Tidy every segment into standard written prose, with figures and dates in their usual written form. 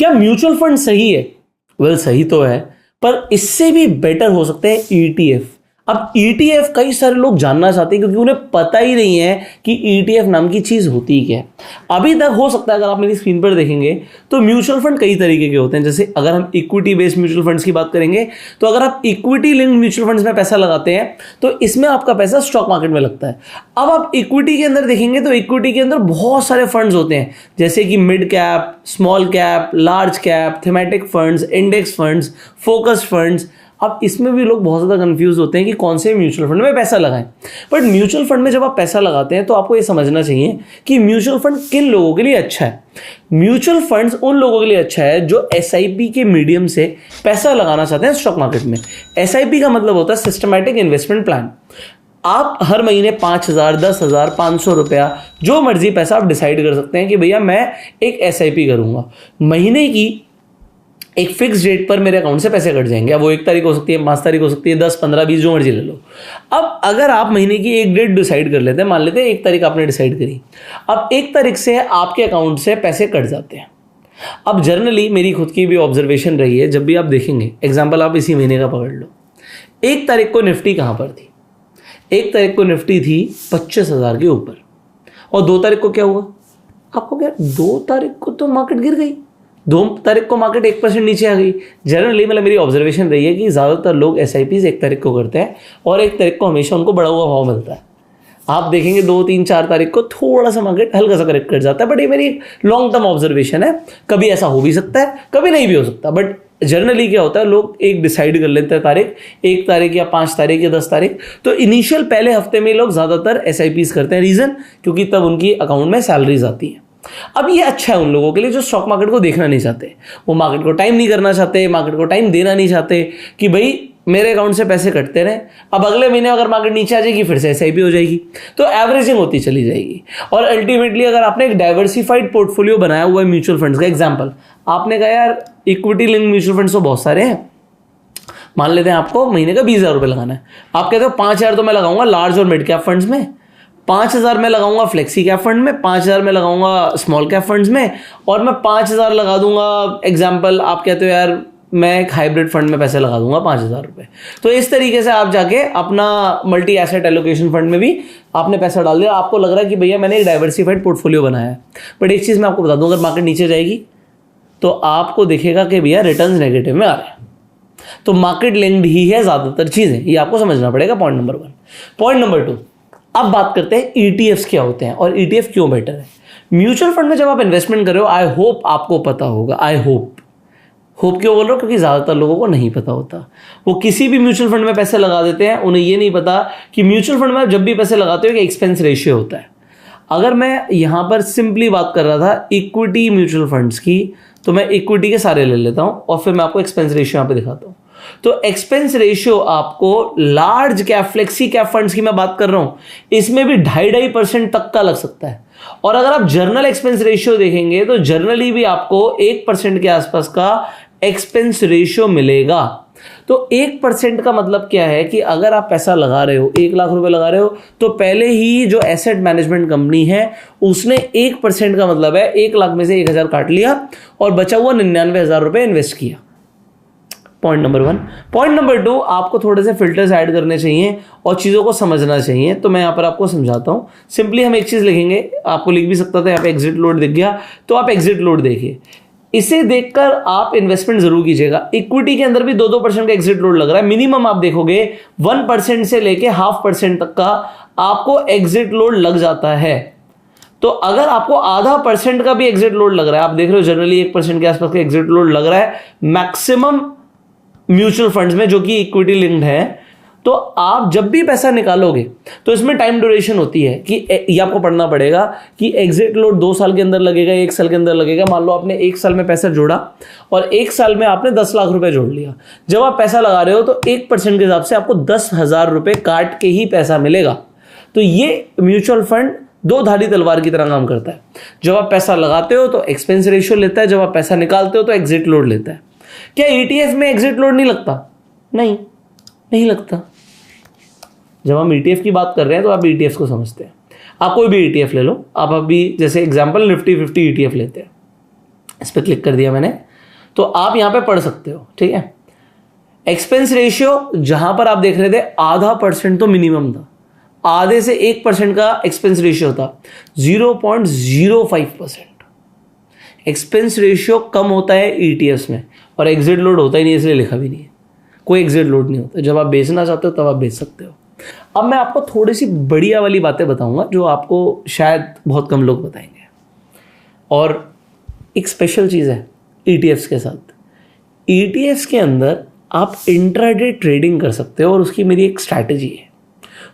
क्या mutual fund सही है? वेल, सही तो है, पर इससे भी बेटर हो सकते हैं ईटीएफ। अब ईटीएफ कई सारे लोग जानना चाहते हैं क्योंकि उन्हें पता ही नहीं है कि ईटीएफ नाम की चीज होती क्या है। अभी तक हो सकता है, अगर आप मेरी स्क्रीन पर देखेंगे तो म्यूचुअल फंड कई तरीके के होते हैं। जैसे अगर हम इक्विटी बेस्ड म्यूचुअल फंड्स की बात करेंगे तो अगर आप इक्विटी लिंक्ड म्यूचुअल फंड्स में पैसा लगाते हैं तो इसमें आपका पैसा स्टॉक मार्केट में लगता है। अब आप इक्विटी के अंदर देखेंगे तो इक्विटी के अंदर बहुत सारे फंड्स होते हैं, जैसे कि mid cap, small cap, large cap, thematic funds, index funds, focus funds. अब इसमें भी लोग बहुत ज़्यादा कंफ्यूज होते हैं कि कौन से म्यूचुअल फंड में पैसा लगाएं। बट म्यूचुअल फंड में जब आप पैसा लगाते हैं तो आपको ये समझना चाहिए कि म्यूचुअल फंड किन लोगों के लिए अच्छा है। म्यूचुअल फंड्स उन लोगों के लिए अच्छा है जो एसआईपी के मीडियम से पैसा लगाना चाहते हैं स्टॉक मार्केट में। एसआईपी का मतलब होता है सिस्टमैटिक इन्वेस्टमेंट प्लान। आप हर महीने 5,000, 10,000, 500 रुपया, जो मर्जी पैसा आप डिसाइड कर सकते हैं कि भैया मैं एक एसआईपी करूंगा, महीने की एक फिक्स डेट पर मेरे अकाउंट से पैसे कट जाएंगे। अब वो 1 तारीख हो सकती है, 5 तारीख हो सकती है, 10, 15, 20, जो मर्जी ले लो। अब अगर आप महीने की एक डेट डिसाइड कर लेते हैं, मान लेते हैं 1 तारीख आपने डिसाइड करी, अब 1 तारीख से आपके अकाउंट से पैसे कट जाते हैं। अब जनरली मेरी खुद की भी ऑब्जर्वेशन रही है, जब भी आप देखेंगे, एग्जाम्पल आप इसी महीने का पकड़ लो, 1 तारीख को निफ्टी कहाँ पर थी? 1 तारीख को निफ्टी थी 25,000 के ऊपर। और 2 तारीख को क्या हुआ? आपको क्या, 2 तारीख को तो मार्केट गिर गई, 2 तारीख को मार्केट 1% नीचे आ गई। जनरली मतलब मेरी ऑब्जर्वेशन रही है कि ज़्यादातर लोग एसआईपीज 1 तारीख को करते हैं और 1 तारीख को हमेशा उनको बढ़ा हुआ भाव मिलता है। आप देखेंगे 2, 3, 4 तारीख को थोड़ा सा मार्केट हल्का सा करेक्ट कर जाता है, बट ये मेरी लॉन्ग टर्म ऑब्जर्वेशन है। कभी ऐसा हो भी सकता है, कभी नहीं भी हो सकता, बट जनरली क्या होता है, लोग एक डिसाइड कर लेते हैं तारीख, 1 तारीख या 5 तारीख या 10 तारीख। तो इनिशियल पहले हफ्ते में लोग ज़्यादातर एसआईपीज करते हैं। रीज़न, क्योंकि तब उनकी अकाउंट में सैलरीज आती है। अब ये अच्छा है उन लोगों के लिए जो स्टॉक मार्केट को देखना नहीं चाहते, वो मार्केट को टाइम नहीं करना चाहते, मार्केट को टाइम देना नहीं चाहते कि भाई मेरे अकाउंट से पैसे कटते रहे, अब अगले महीने अगर मार्केट नीचे आ जाएगी फिर से एसआईपी हो जाएगी, तो एवरेजिंग होती चली जाएगी। और अल्टीमेटली अगर आपने एक डाइवर्सिफाइड पोर्टफोलियो बनाया हुआ है म्यूचुअल फंड्स का, एग्जाम्पल आपने कहा यार इक्विटी लिंक म्यूचुअल फंड्स तो बहुत सारे हैं, मान लेते हैं आपको महीने का 20,000 रुपये लगाना है। आप कहते हो 5,000 तो मैं लगाऊंगा लार्ज और मिड कैप फंड्स में, 5,000 में लगाऊंगा फ्लेक्सी कैप फंड में, 5,000 में लगाऊंगा स्मॉल कैप फंड्स में, और मैं 5,000 लगा दूंगा, एग्जाम्पल आप कहते हो यार मैं एक हाइब्रिड फंड में पैसे लगा दूंगा 5,000 रुपये। तो इस तरीके से आप जाके अपना मल्टी एसेट एलोकेशन फंड में भी आपने पैसा डाल दिया। आपको लग रहा है कि भैया मैंने एक डाइवर्सिफाइड पोर्टफोलियो बनाया है। बट एक चीज़ मैं आपको बता दूं, अगर मार्केट नीचे जाएगी तो आपको दिखेगा कि भैया रिटर्न्स नेगेटिव में आ रहे हैं। तो मार्केट लिंक्ड ही है ज़्यादातर चीज़ें, ये आपको समझना पड़ेगा। Point number 1। पॉइंट नंबर 2, अब बात करते हैं ईटीएफ्स क्या होते हैं और ईटीएफ क्यों बेटर है। म्यूचुअल फंड में जब आप इन्वेस्टमेंट कर रहे हो, आई होप आपको पता होगा, आई होप क्यों बोल रहा हूँ, क्योंकि ज़्यादातर लोगों को नहीं पता होता। वो किसी भी म्यूचुअल फंड में पैसे लगा देते हैं, उन्हें ये नहीं पता कि म्यूचुअल फंड में आप जब भी पैसे लगाते हो कि एक्सपेंस रेशियो होता है। अगर मैं यहाँ पर सिंपली बात कर रहा था इक्विटी म्यूचुअल फंड्स की, तो मैं इक्विटी के सारे ले लेता हूँ और फिर मैं आपको एक्सपेंस रेशियो यहाँ पे दिखाता हूँ। तो एक्सपेंस रेशियो आपको large cap flexi cap funds की मैं बात कर रहा हूं, इसमें भी 2.5% तक का लग सकता है। और अगर आप जर्नल एक्सपेंस रेशियो देखेंगे तो जर्नली भी आपको 1% के आसपास का एक्सपेंस रेशियो मिलेगा। तो 1% का मतलब क्या है कि अगर आप पैसा लगा रहे हो, 1 लाख रुपए लगा रहे हो, तो पहले ही जो एसेट मैनेजमेंट कंपनी है उसने 1% का मतलब है 1 लाख में से 1,000 काट लिया और बचा हुआ 99,000 रुपए इन्वेस्ट किया। Point number 1। पॉइंट नंबर 2, आपको थोड़े से फिल्टर्स ऐड करने चाहिए और चीज़ों को समझना चाहिए। तो मैं यहाँ पर आपको समझाता हूँ। सिंपली हम एक चीज़ लिखेंगे, आपको लिख भी सकता था, यहाँ पे एग्जिट लोड दिख गया तो आप एग्जिट लोड देखिए, इसे देखकर आप इन्वेस्टमेंट जरूर कीजिएगा। इक्विटी के अंदर भी 2% का एग्जिट लोड लग रहा है। मिनिमम आप देखोगे 1% से लेके 0.5% तक का आपको एग्जिट लोड लग जाता है। तो अगर आपको 0.5% का भी एग्जिट लोड लग रहा है, आप देख रहे हो जनरली 1% के आसपास का एग्जिट लोड लग रहा है मैक्सिमम म्यूचुअल फंड्स में जो कि इक्विटी लिंक्ड है, तो आप जब भी पैसा निकालोगे तो इसमें टाइम ड्यूरेशन होती है कि ये आपको पढ़ना पड़ेगा कि एग्जिट लोड 2 साल के अंदर लगेगा, 1 साल के अंदर लगेगा। मान लो आपने 1 साल में पैसा जोड़ा और 1 साल में आपने 10 लाख रुपए जोड़ लिया। जब आप पैसा लगा रहे हो तो 1% के हिसाब से आपको 10,000 रुपए काट के ही पैसा मिलेगा। तो ये म्यूचुअल फंड 2 धारी तलवार की तरह काम करता है। जब आप पैसा लगाते हो तो एक्सपेंस रेशियो लेता है, जब आप पैसा निकालते हो तो एग्जिट लोड लेता है। क्या ईटीएफ में एग्जिट लोड नहीं लगता? नहीं लगता। जब हम ईटीएफ की बात कर रहे हैं तो आप ईटीएफ को समझते हैं। आप कोई भी ईटीएफ ले लो, आप अभी जैसे एग्जांपल निफ्टी 50 ईटीएफ लेते हैं, इस पर क्लिक कर दिया मैंने, तो आप यहां पे पढ़ सकते हो, ठीक है। एक्सपेंस रेशियो जहां पर आप देख रहे थे 0.5% तो मिनिमम था, आधे से 1% का एक्सपेंस रेशियो था, 0.05%। एक्सपेंस रेशियो कम होता है ईटीएफ्स में, और एग्जिट लोड होता ही नहीं, इसलिए लिखा भी नहीं है, कोई एग्जिट लोड नहीं होता। जब आप बेचना चाहते हो तब आप बेच सकते हो। अब मैं आपको थोड़ी सी बढ़िया वाली बातें बताऊंगा जो आपको शायद बहुत कम लोग बताएंगे। और एक स्पेशल चीज़ है ईटीएफ्स के साथ, ईटीएफ्स के अंदर आप इंट्राडे ट्रेडिंग कर सकते हो, और उसकी मेरी एक स्ट्रैटेजी है।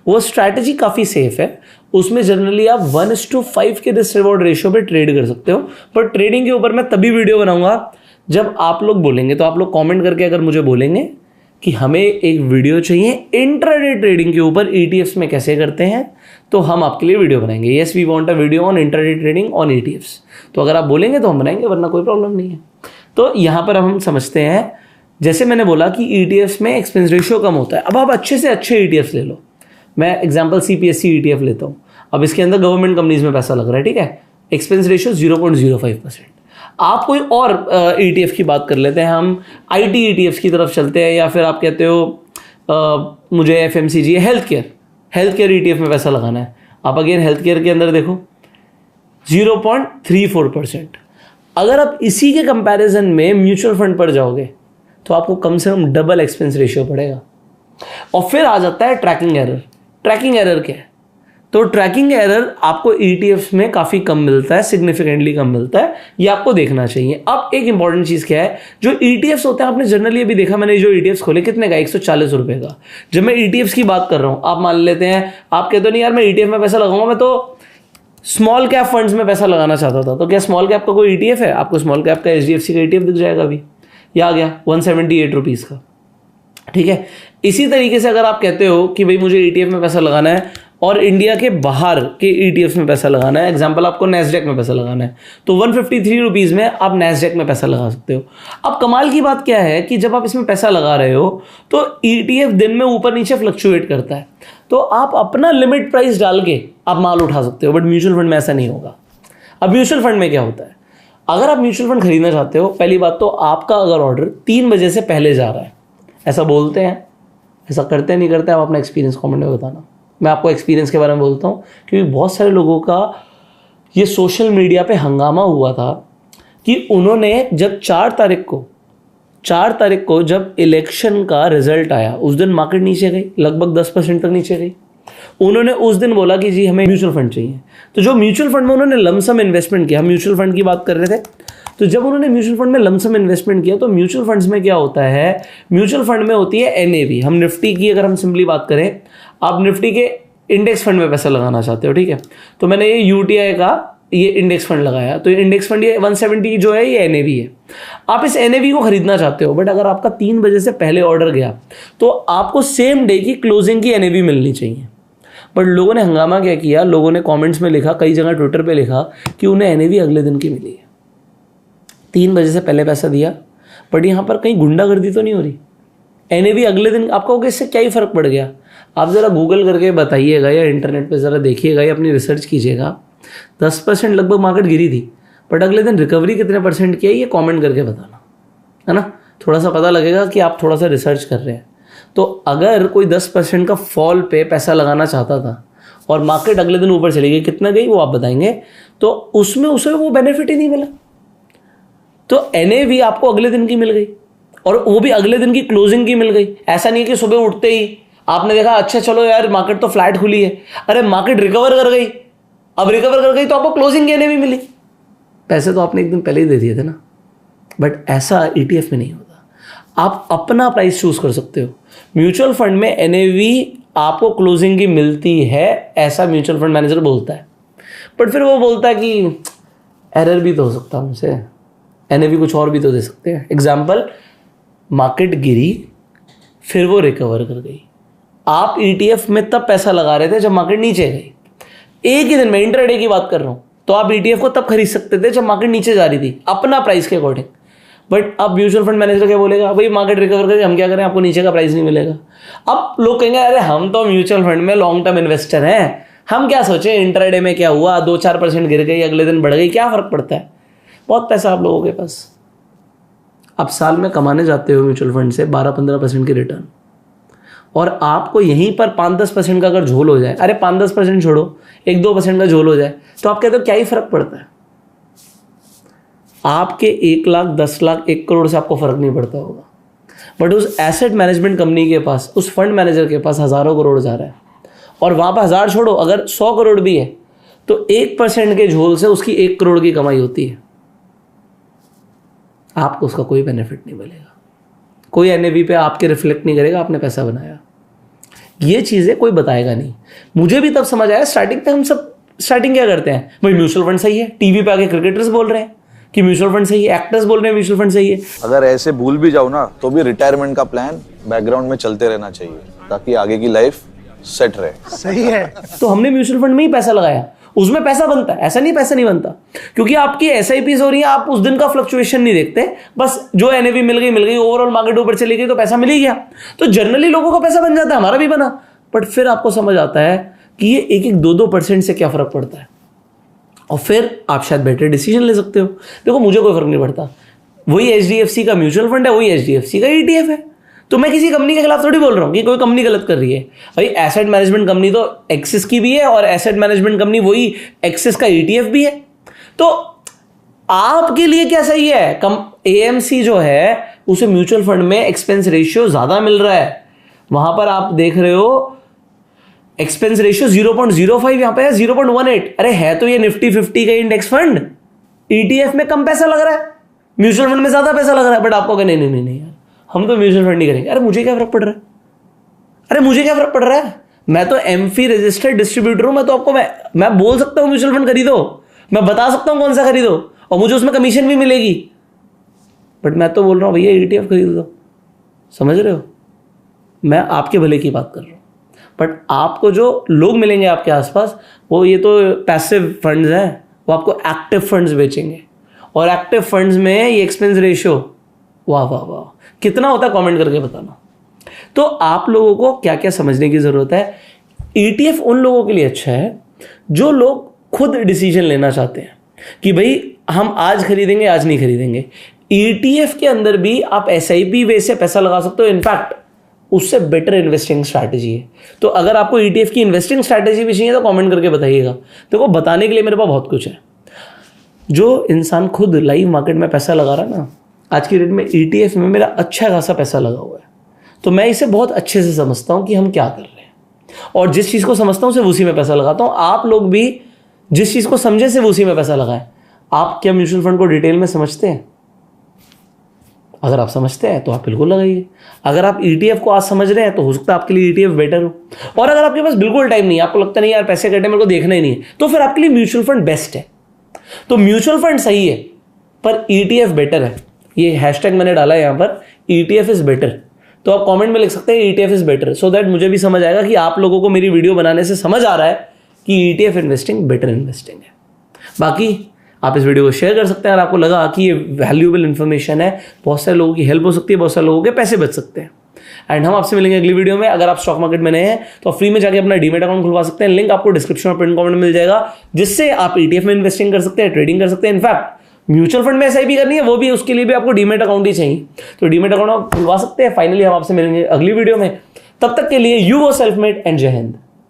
वो स्ट्रैटेजी काफ़ी सेफ है, उसमें जनरली आप 1:5 के रिस्क रिवॉर्ड रेशियो पे ट्रेड कर सकते हो। पर ट्रेडिंग के ऊपर मैं तभी वीडियो बनाऊंगा जब आप लोग बोलेंगे। तो आप लोग कमेंट करके अगर मुझे बोलेंगे कि हमें एक वीडियो चाहिए इंट्राडे ट्रेडिंग के ऊपर, ईटीएफ्स में कैसे करते हैं, तो हम आपके लिए वीडियो बनाएंगे। Yes, we want a video on intraday trading on ETFs. तो अगर आप बोलेंगे तो हम बनाएंगे, वरना कोई प्रॉब्लम नहीं है। तो यहाँ पर हम समझते हैं, जैसे मैंने बोला कि ईटीएफ्स में एक्सपेंस रेशियो कम होता है। अब आप अच्छे से अच्छे ईटीएफ्स ले लो। मैं एग्जांपल सीपीएससी ईटीएफ लेता हूँ। अब इसके अंदर गवर्नमेंट कंपनीज में पैसा लग रहा है, ठीक है। Expense ratio 0.05%। आप कोई और ईटीएफ की बात कर लेते हैं, हम आईटी ईटीएफ की तरफ चलते हैं, या फिर आप कहते हो मुझे एफएमसीजी हेल्थ केयर ईटीएफ में पैसा लगाना है। आप अगेन हेल्थ केयर के अंदर देखो 0.34%। अगर आप इसी के कंपैरिजन में म्यूचुअल फंड पर जाओगे तो आपको कम से कम डबल एक्सपेंस रेशियो पड़ेगा। और फिर आ जाता है ट्रैकिंग एरर। ट्रैकिंग एरर क्या है? तो ट्रैकिंग एरर आपको ईटीएफ्स में काफ़ी कम मिलता है, सिग्निफिकेंटली कम मिलता है, ये आपको देखना चाहिए। अब एक इंपॉर्टेंट चीज़ क्या है, जो ईटीएफ्स होते हैं, आपने जनरली अभी देखा, मैंने जो ईटीएफ्स खोले कितने का, 140 रुपये का। जब मैं ईटीएफ्स की बात कर रहा हूँ, आप मान लेते हैं, आप कहते हो नहीं यार मैं ईटीएफ में पैसा लगाऊंगा, मैं तो स्मॉल कैप फंड्स में पैसा लगाना चाहता था। तो क्या स्मॉल कैप का कोई ईटीएफ है? आपको स्मॉल कैप का एचडीएफसी का ईटीएफ दिख जाएगा अभी, ये आ गया 178 रुपीज़ का, ठीक है। इसी तरीके से अगर आप कहते हो कि भाई मुझे ईटीएफ में पैसा लगाना है और इंडिया के बाहर के ईटीएफ में पैसा लगाना है, एग्जांपल आपको नैस्डैक में पैसा लगाना है, तो 153 रुपीज़ में आप नैस्डैक में पैसा लगा सकते हो। अब कमाल की बात क्या है कि जब आप इसमें पैसा लगा रहे हो तो ईटीएफ दिन में ऊपर नीचे फ्लक्चुएट करता है, तो आप अपना लिमिट प्राइस डाल के आप माल उठा सकते हो। बट म्यूचुअल फंड में ऐसा नहीं होगा। अब म्यूचुअल फंड में क्या होता है, अगर आप म्यूचुअल फंड खरीदना चाहते हो, पहली बात तो आपका अगर ऑर्डर 3 बजे से पहले जा रहा है, ऐसा बोलते हैं, ऐसा करते नहीं करते, आप अपना एक्सपीरियंस कमेंट में बताना। मैं आपको एक्सपीरियंस के बारे में बोलता हूँ, क्योंकि बहुत सारे लोगों का ये सोशल मीडिया पे हंगामा हुआ था कि उन्होंने जब 4 तारीख को जब इलेक्शन का रिजल्ट आया, उस दिन मार्केट नीचे गई, लगभग 10% तक नीचे गई। उन्होंने उस दिन बोला कि जी हमें म्यूचुअल फंड चाहिए। तो जो म्यूचुअल फंड में उन्होंने लमसम इन्वेस्टमेंट किया, हम म्यूचुअल फंड की बात कर रहे थे, तो जब उन्होंने म्यूचुअल फंड में लमसम इन्वेस्टमेंट किया, तो म्यूचुअल फंड्स में क्या होता है, म्यूचुअल फंड में होती है एनएवी। हम निफ्टी की अगर हम सिंपली बात करें, आप निफ्टी के इंडेक्स फंड में पैसा लगाना चाहते हो, ठीक है, तो मैंने ये यूटीआई का ये इंडेक्स फंड लगाया, तो ये इंडेक्स फंड ये 170 जो है ये एनएवी है। आप इस एनएवी को खरीदना चाहते हो, बट अगर आपका 3 बजे से पहले ऑर्डर गया तो आपको सेम डे की क्लोजिंग की एनएवी मिलनी चाहिए। बट लोगों ने हंगामा क्या किया, लोगों ने कमेंट्स में लिखा, कई जगह ट्विटर पे लिखा कि उन्हें एनएवी अगले दिन की मिली है। 3 बजे से पहले पैसा दिया, बट यहाँ पर कहीं गुंडागर्दी तो नहीं हो रही। एनएवी अगले दिन, आपको इससे क्या ही फर्क पड़ गया? आप ज़रा गूगल करके बताइएगा या इंटरनेट पे ज़रा देखिएगा या अपनी रिसर्च कीजिएगा। 10% लगभग मार्केट गिरी थी, बट अगले दिन रिकवरी कितने % की है ये कमेंट करके बताना, है ना। थोड़ा सा पता लगेगा कि आप थोड़ा सा रिसर्च कर रहे हैं। तो अगर कोई 10% का फॉल पे पैसा लगाना चाहता था और मार्केट अगले दिन ऊपर चली गई, कितना गई वो आप बताएंगे, तो उसमें उसे वो बेनिफिट ही नहीं मिला। तो एनएवी आपको अगले दिन की मिल गई, और वो भी अगले दिन की क्लोजिंग की मिल गई। ऐसा नहीं कि सुबह उठते ही आपने देखा अच्छा चलो यार मार्केट तो फ्लैट खुली है, अरे मार्केट रिकवर कर गई, अब रिकवर कर गई तो आपको क्लोजिंग की एनएवी मिली। पैसे तो आपने एक दिन पहले ही दे दिए थे ना। बट ऐसा ईटीएफ में नहीं होता, आप अपना प्राइस चूज कर सकते हो। म्यूचुअल फंड में एनएवी आपको क्लोजिंग की मिलती है, ऐसा म्यूचुअल फंड मैनेजर बोलता है। बट फिर वो बोलता है कि एरर भी तो हो सकता है हमसे, एनएवी कुछ और भी तो दे सकते हैं। एग्जाम्पल, मार्केट गिरी फिर वो रिकवर कर गई, आप ईटीएफ में तब पैसा लगा रहे थे जब मार्केट नीचे गई। एक ही दिन में इंट्राडे की बात कर रहा हूं, तो आप ईटीएफ को तब खरीद सकते थे जब मार्केट नीचे जा रही थी, अपना प्राइस के अकॉर्डिंग। बट अब म्यूचुअल फंड मैनेजर क्या बोलेगा, भाई मार्केट रिकवर करके हम क्या करें, आपको नीचे का प्राइस नहीं मिलेगा। अब लोग कहेंगे अरे हम तो म्यूचुअल फंड में लॉन्ग टर्म इन्वेस्टर हैं, हम क्या सोचें इंट्राडे में क्या हुआ, 2-4% गिर गई, अगले दिन बढ़ गई, क्या फर्क पड़ता है। बहुत पैसा आप लोगों के पास, आप साल में कमाने जाते हो म्यूचुअल फंड से 12-15% की रिटर्न, और आपको यहीं पर 5-10% का अगर झोल हो जाए, अरे 5-10% छोड़ो, 1-2% का झोल हो जाए, तो आप कहते हो क्या ही फर्क पड़ता है। आपके 1 लाख, 10 लाख, 1 करोड़ से आपको फर्क नहीं पड़ता होगा, बट उस एसेट मैनेजमेंट कंपनी के पास, उस फंड मैनेजर के पास हज़ारों करोड़ जा रहा है, और वहाँ पर 1000 छोड़ो, अगर 100 करोड़ भी है तो 1% के झोल से उसकी 1 करोड़ की कमाई होती है। आपको उसका कोई बेनिफिट नहीं मिलेगा, कोई एनएवी पे आपके रिफ्लेक्ट नहीं करेगा आपने पैसा बनाया। ये चीज़ें कोई बताएगा नहीं। मुझे भी तब समझ आया, स्टार्टिंग पे हम सब स्टार्टिंग क्या करते हैं, भाई म्यूचुअल फंड सही है, टीवी पे आके क्रिकेटर्स बोल रहे हैं कि म्यूचुअल फंड सही है, एक्टर्स बोल रहे हैं म्यूचुअल फंड सही है। अगर ऐसे भूल भी जाओ ना तो भी रिटायरमेंट का प्लान बैकग्राउंड में चलते रहना चाहिए ताकि आगे की लाइफ सेट रहे। सही है। तो हमने म्यूचुअल फंड में ही पैसा लगाया, उसमें पैसा बनता है, ऐसा नहीं पैसा नहीं बनता, क्योंकि आपकी एसआईपीज हो रही है, आप उस दिन का फ्लक्चुएशन नहीं देखते, बस जो एनएवी मिल गई, ओवरऑल मार्केट ऊपर चली गई तो पैसा मिल ही गया। तो जनरली लोगों का पैसा बन जाता है, हमारा भी बना, बट फिर आपको समझ आता है कि ये 1-2% से क्या फर्क पड़ता है, और फिर आप शायद बेटर डिसीजन ले सकते हो। देखो मुझे कोई फर्क नहीं पड़ता, वही एचडीएफसी का म्यूचुअल फंड है, वही एचडीएफसी का ईटीएफ है, तो मैं किसी कंपनी के खिलाफ थोड़ी बोल रहा हूँ कि कोई कंपनी गलत कर रही है। भाई एसेट मैनेजमेंट कंपनी तो एक्सिस की भी है, और एसेट मैनेजमेंट कंपनी वही एक्सिस का ईटीएफ भी है। तो आपके लिए क्या सही है, एएमसी जो है उसे म्यूचुअल फंड में एक्सपेंस रेशियो ज्यादा मिल रहा है, वहां पर आप देख रहे हो एक्सपेंस रेशियो 0.05, यहां पे है 0.18। अरे है तो ये निफ्टी 50 का इंडेक्स फंड, ईटीएफ में कम पैसा लग रहा है, म्यूचुअल फंड में ज्यादा पैसा लग रहा है, बट आपको कहे नहीं यार हम तो म्यूचुअल फंड नहीं करेंगे। अरे मुझे क्या फर्क पड़ रहा है, अरे मुझे क्या फर्क पड़ रहा है, मैं तो एमफी रजिस्टर्ड डिस्ट्रीब्यूटर हूं, मैं तो आपको मैं बोल सकता हूं म्यूचुअल फंड खरीदो, मैं बता सकता हूं कौन सा खरीदो, और मुझे उसमें कमीशन भी मिलेगी, बट मैं तो बोल रहा हूं भैया ईटीएफ खरीद दो। समझ रहे हो, मैं आपके भले की बात कर रहा हूं, बट आपको जो लोग मिलेंगे आपके आसपास, वो ये तो पैसिव फंड्स हैं, वो आपको एक्टिव फंड्स बेचेंगे, और एक्टिव फंड्स में ये एक्सपेंस रेशियो वाह वाह वाह कितना होता है, कमेंट करके बताना। तो आप लोगों को क्या क्या समझने की जरूरत है। ईटीएफ उन लोगों के लिए अच्छा है जो लोग खुद डिसीजन लेना चाहते हैं कि भाई हम आज खरीदेंगे, आज नहीं खरीदेंगे। ईटीएफ के अंदर भी आप एसआईपी वे से पैसा लगा सकते हो, इनफैक्ट उससे बेटर इन्वेस्टिंग स्ट्रैटेजी है। तो अगर आपको ईटीएफ की इन्वेस्टिंग स्ट्रैटेजी भी चाहिए तो कमेंट करके बताइएगा। देखो बताने के लिए मेरे पास बहुत कुछ है। जो इंसान खुद लाइव मार्केट में पैसा लगा रहा है ना, आज की डेट में ईटीएफ में मेरा अच्छा खासा पैसा लगा हुआ है, तो मैं इसे बहुत अच्छे से समझता हूं कि हम क्या कर रहे हैं, और जिस चीज़ को समझता हूं सिर्फ उसी में पैसा लगाता हूं। आप लोग भी जिस चीज़ को समझे सिर्फ उसी में पैसा लगाएं। आप क्या म्यूचुअल फंड को डिटेल में समझते हैं? अगर आप समझते हैं तो आप बिल्कुल लगाइए। अगर आप ईटीएफ को आज समझ रहे हैं तो हो सकता है आपके लिए ईटीएफ बेटर हो, और अगर आपके पास बिल्कुल टाइम नहीं है, आपको लगता नहीं यार पैसे कटे मेरे को देखना ही नहीं है, तो फिर आपके लिए म्यूचुअल फंड बेस्ट है। तो म्यूचुअल फंड सही है पर ईटीएफ बेटर है। ये हैशटैग मैंने डाला है यहाँ पर, ईटीएफ इज बेटर, तो आप कमेंट में लिख सकते हैं ETF is better, so that मुझे भी समझ आएगा कि आप लोगों को मेरी वीडियो बनाने से समझ आ रहा है कि ईटीएफ इन्वेस्टिंग बेटर इन्वेस्टिंग है। बाकी आप इस वीडियो को शेयर कर सकते हैं अगर आपको लगा कि ये वैल्यूएबल इन्फॉर्मेशन है, बहुत सारे लोगों की हेल्प हो सकती है, बहुत सारे लोगों के पैसे बच सकते हैं। एंड हम आपसे मिलेंगे अगली वीडियो में। अगर आप स्टॉक मार्केट में नए हैं तो फ्री में जाके अपना डीमेट अकाउंट खुलवा सकते हैं, लिंक आपको डिस्क्रिप्शन और पिन कमेंट में मिल जाएगा, जिससे आप ईटीएफ में इन्वेस्टिंग कर सकते हैं, ट्रेडिंग कर सकते हैं। इनफैक्ट म्यूचुअल फंड में एसआईपी करनी है, वो भी उसके लिए भी आपको डीमेट अकाउंट ही चाहिए, तो डीमेट अकाउंट आप खुलवा सकते हैं। फाइनली हम आपसे मिलेंगे अगली वीडियो में, तब तक के लिए you go self made and जय हिंद।